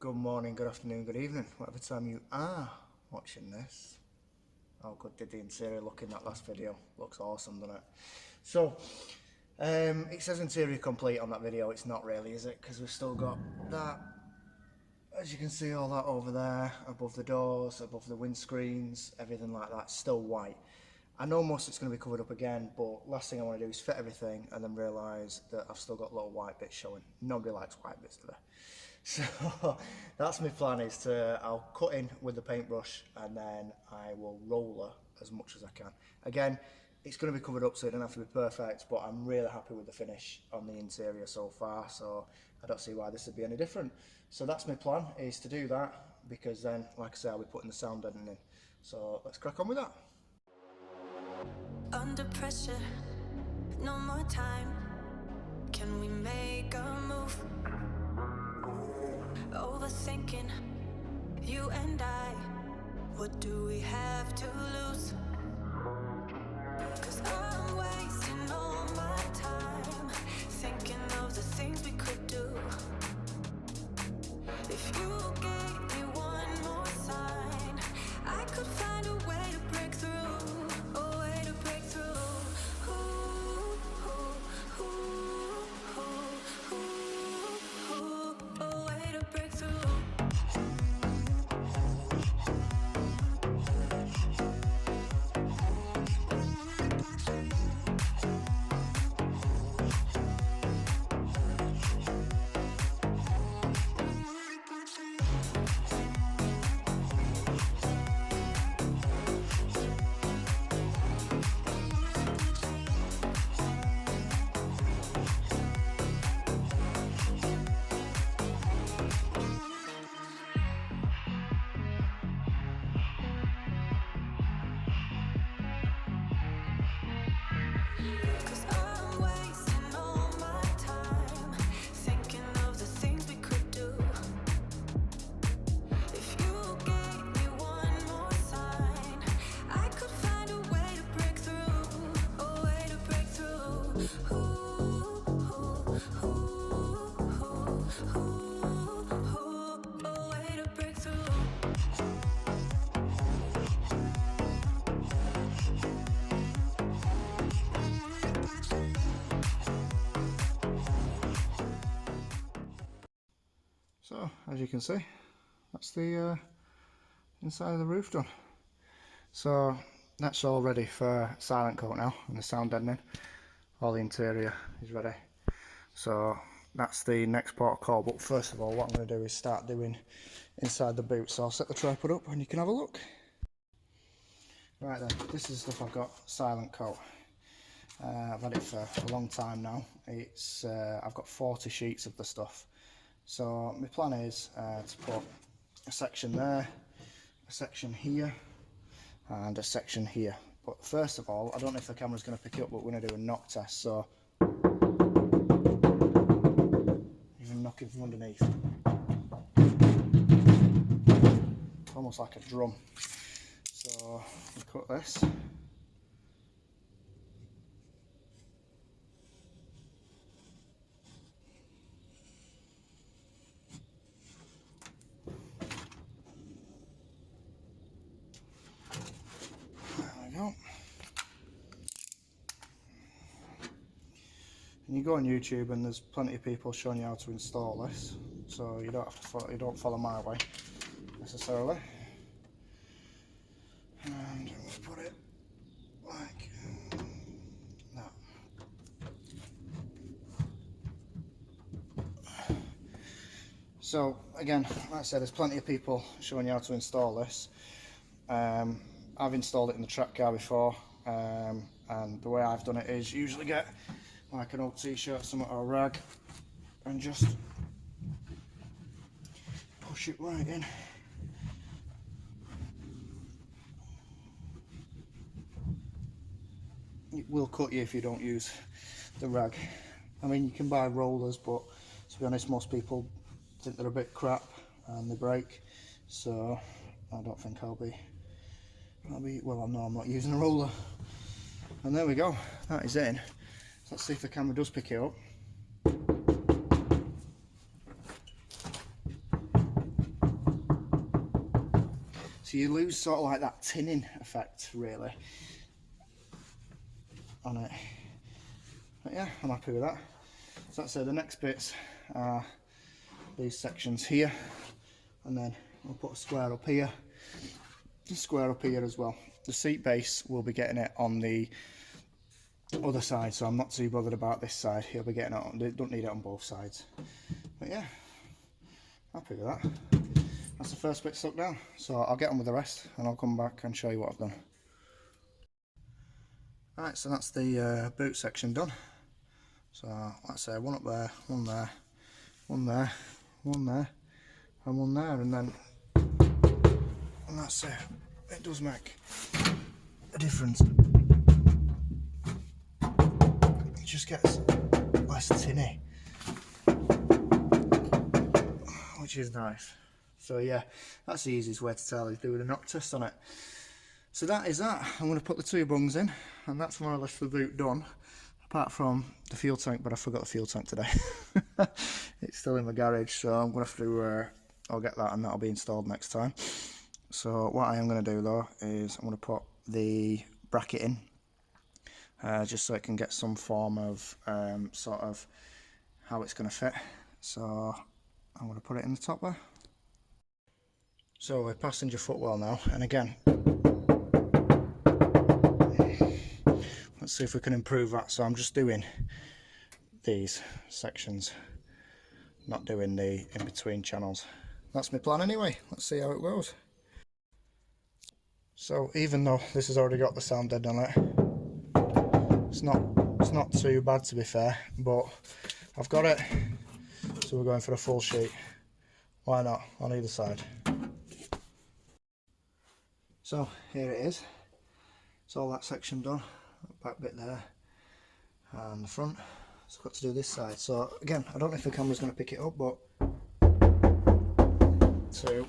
Good morning, good afternoon, good evening, whatever time you are watching this. How good did the interior look in that last video? Looks awesome, doesn't it? So, it says interior complete on that video. It's not really, is it? Because we've still got that, as you can see, all that over there, above the doors, above the windscreens, everything like that, still white. I know most it's going to be covered up again, but last thing I want to do is fit everything and then realise that I've still got little white bits showing. Nobody likes white bits, do they? So that's my plan, is I'll cut in with the paintbrush and then I will roller as much as I can. Again, it's going to be covered up, so it doesn't have to be perfect, but I'm really happy with the finish on the interior so far, so I don't see why this would be any different. So that's my plan, is to do that, because then, like I say, I'll be putting the sound deadening in. So let's crack on with that. Under pressure, no more time. Can we make a move? Overthinking, you and I. What do we have to lose? 'Cause I'm wasting all my time thinking of the things we could do. If you gave me one more sign, I could find a way to break through, a way to break through. A way to break through. So, as you can see, that's the inside of the roof done. So that's all ready for silent coat now, and the sound deadening. All the interior is ready. So that's the next port of call. But first of all, what I'm going to do is start doing inside the boot. So I'll set the tripod up and you can have a look. Right then, this is the stuff I've got silent coat. I've had it for a long time now. It's I've got 40 sheets of the stuff. So my plan is to put a section there, a section here, and a section here. But first of all, I don't know if the camera's going to pick it up, but we're going to do a knock test. So even knocking from underneath, almost like a drum. So we cut this. And you go on YouTube and there's plenty of people showing you how to install this, so you don't have to follow, you don't follow my way necessarily. And we'll put it like that. So again, like I said, there's plenty of people showing you how to install this. I've installed it in the track car before, and the way I've done it is usually get like an old t-shirt, something, or a rag, and just push it right in. It will cut you if you don't use the rag. I mean, you can buy rollers, but to be honest, most people think they're a bit crap and they break, so I don't think I'll be well, I know I'm not using a roller. And there we go, that is in. Let's see if the camera does pick it up. So you lose sort of like that tinning effect really on it. But yeah, I'm happy with that. So that's it. The next bits are these sections here, and then I'll put a square up here, a square up here as well. The seat base will be getting it on the other side, so I'm not too bothered about this side. He'll be getting it on, they don't need it on both sides. But yeah, happy with that. That's the first bit stuck down, so I'll get on with the rest and I'll come back and show you what I've done. Right, so that's the boot section done. So let's say one up there, one there, one there, one there, and one there, and that's it. It does make a difference. It just gets less tinny, which is nice. So yeah, that's the easiest way to tell, is do with a knock test on it. So that is that. I'm going to put the two bungs in, and that's more or less the boot done, apart from the fuel tank, but I forgot the fuel tank today. It's still in the garage, so I'm going to have to I'll get that and that'll be installed next time. So what I am going to do though is I'm going to put the bracket in, just so it can get some form of sort of how it's going to fit. So I'm going to put it in the top there. So we're passenger footwell now, and again, let's see if we can improve that. So I'm just doing these sections, not doing the in-between channels. That's my plan anyway. Let's see how it goes. So even though this has already got the sound dead on it, it's not too bad to be fair, but I've got it, so we're going for a full sheet. Why not, on either side. So here it is. It's all that section done. Back bit there and the front. So I've got to do this side. So again, I don't know if the camera's going to pick it up, but two,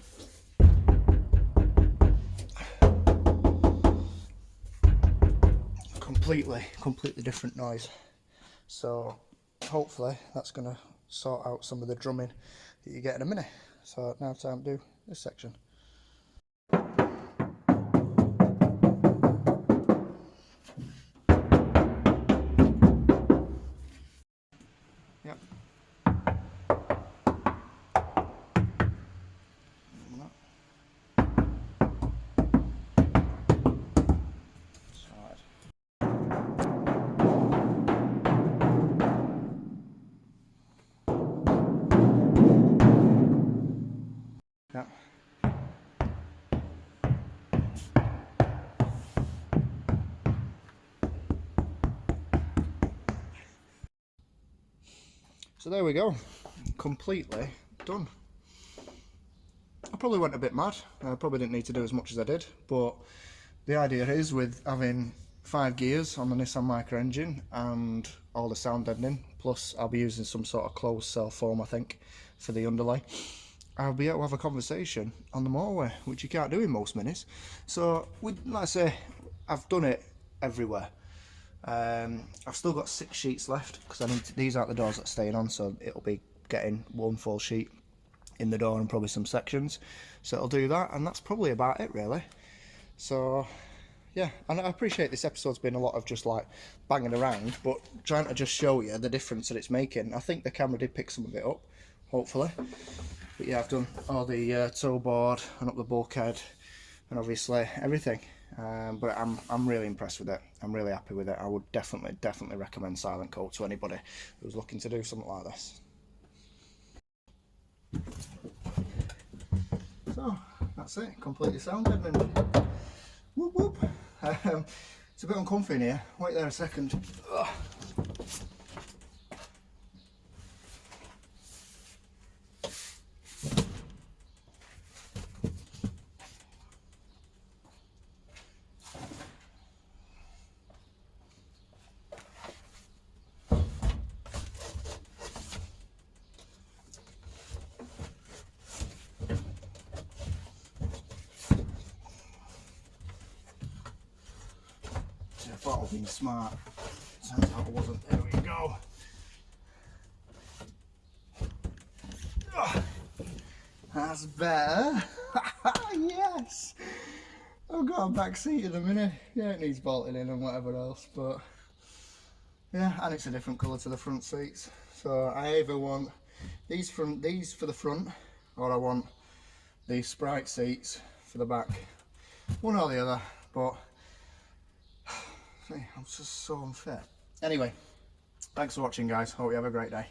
completely different noise. So hopefully that's going to sort out some of the drumming that you get in a minute. So now time to do this section. Yep. Yeah. So there we go, completely done. I probably went a bit mad. I probably didn't need to do as much as I did, but the idea is, with having 5 gears on the Nissan Micra engine and all the sound deadening, plus I'll be using some sort of closed cell foam, I think, for the underlay, I'll be able to have a conversation on the motorway, which you can't do in most minis. So, like I say, I've done it everywhere. I've still got 6 sheets left, because I need to, these aren't the doors that are staying on, so it'll be getting 1 full sheet in the door and probably some sections. So it'll do that, and that's probably about it really. So yeah, and I appreciate this episode's been a lot of just like banging around, but trying to just show you the difference that it's making. I think the camera did pick some of it up, hopefully. But yeah, I've done all the toe board and up the bulkhead and obviously everything. But I'm really impressed with it. I'm really happy with it. I would definitely recommend Silent Coat to anybody who's looking to do something like this. So that's it, completely sound deadening. Whoop whoop. It's a bit uncomfy in here. Wait there a second. Ugh. I thought I was being smart. Turns out I wasn't. There we go. Ugh. That's better. Yes! I've got a back seat in a minute. Yeah, it needs bolting in and whatever else, but yeah, and it's a different colour to the front seats. So I either want these for the front, or I want these Sprite seats for the back. One or the other, but I'm just so unfit. Anyway, thanks for watching, guys. Hope you have a great day.